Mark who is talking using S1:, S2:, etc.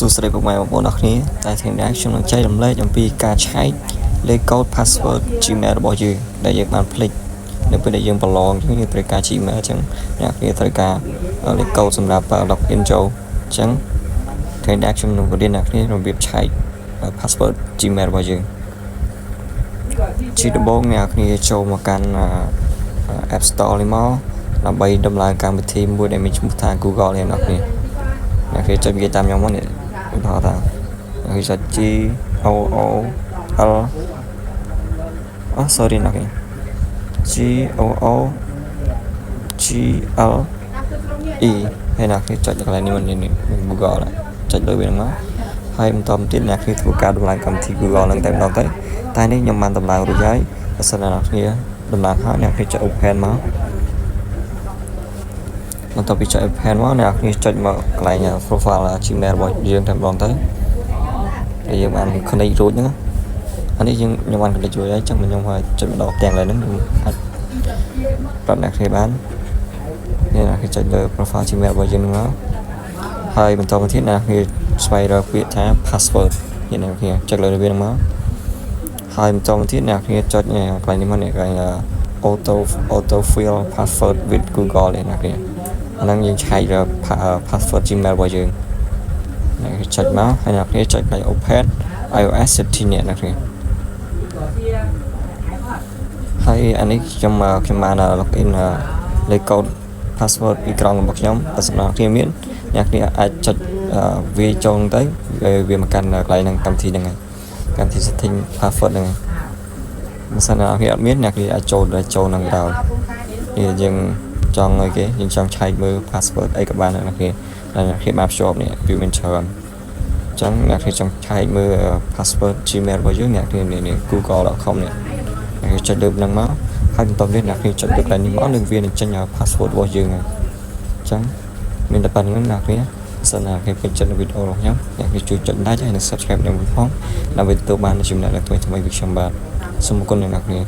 S1: សួស្តីពុកម៉ែបងប្អូនអរគ្នាតែថ្ងៃនេះខ្ញុំនឹងចែករំលែកអំពីការឆែកលេខកូដ password Gmail របស់យើងដែលយើងបានភ្លេចនៅពេលដែលយើងប្រឡងយើងត្រូវការ Gmail អញ្ចឹងអ្នកគ្នាត្រូវការលេខកូដសម្រាប់ login ចូលអញ្ចឹងថ្ងៃនេះខ្ញុំនឹងបង្រៀនអ្នកគ្នារបៀបឆែក password Gmail របស់យើងជាដំបូងអ្នកគ្នាចូលមកកាន់ App Store នេះមកដើម្បីដំឡើងកម្មវិធីមួយដែលមានឈ្មោះថា Google នេះអ្នកគ្នាចុចវាតាមខ្ញុំមកនេះឧទាហរណ៍ថាគេចុច G O O L sorry អ្នកគ្នា G O O G L E ហើយអ្នកគ្នាចុចកន្លែងនេះនេះ Google ចុចលើវាហ្នឹងមកហើយបន្តមកទៀតអ្នកគ្នាធ្វើការដំឡើងកម្មវិធី Google ហ្នឹងតែម្ដងទៅតែនេះខ្ញុំបានដំឡើងរួចហើយបើសិនណាអ្នកគ្នាដំឡើងហើយអ្នកគ្នាចុច Open មកបន្ទាប់ពីចុច Open មកអ្នកគ្នាចុចមកកន្លែង profile Gmail របស់យើងតែម្ដងទៅហើយយើងបាន connect រួចហ្នឹងអានេះខ្ញុំបាន connect រួចហើយចឹងខ្ញុំហើយចុចម្ដងទាំងឡើយហ្នឹងខ្ញុំអាចប្រាប់អ្នកគ្នាបាននេះអ្នកគ្នាចុចលើ profile Gmail របស់យើងហ្នឹងមកហើយបន្តមកទៀតអ្នកគ្នាស្វែងរកពាក្យថា password នេះអ្នកគ្នាចុចលើវាហ្នឹងមកហើយបន្តមកទៀតអ្នកគ្នាចុចកន្លែងនេះមកនេះកន្លែង auto fill password with Google នេះអ្នកគ្នាអាហ្នឹងយើងឆែក password Gmail របស់យើងអ្នកចុចមកហើយអ្នកគ្នាចុចកន្លែង open iOS setting នេះអ្នកគ្នាហើយអានេះខ្ញុំបាន login លេខកូដ password ពីក្រោមរបស់ខ្ញុំបើសិនអ្នកគ្នាមានអ្នកគ្នាអាចចុចវាចូលទៅវាមកកាន់កន្លែងហ្នឹងកម្មវិធីហ្នឹងហើយកម្មវិធី setting password ហ្នឹងបើសិនអ្នកគ្នាអត់មានអ្នកគ្នាអាចចូលហ្នឹងទៅនេះយើងចង់អីគេយើងចង់ឆែកមើល password អីក៏បានអ្នកគ្នាដែលអ្នកគ្នាបានភ្ជាប់នេះវាមានច្រើនអញ្ចឹងអ្នកគ្នាចង់ឆែកមើល password Gmail របស់យើងអ្នកគ្នានេះ google.com នេះអ្នកគ្នាចុចលើហ្នឹងមកហើយបន្តទៀតអ្នកគ្នាចុចលើកន្លែងនេះមកនឹងវានឹងចេញ password របស់យើងហើយអញ្ចឹងមានតែប៉ុណ្្នឹងអ្នកគ្នាសិនណាគេពេញចិត្តវីដេអូរបស់ខ្ញុំអ្នកគ្នាជួយចុច like ហើយនិង subscribe នឹងផងដើម្បីទទួលបានចំណេះដឹងថ្មីៗពីខ្ញុំបាទសូមអរគុណអ្នកគ្នា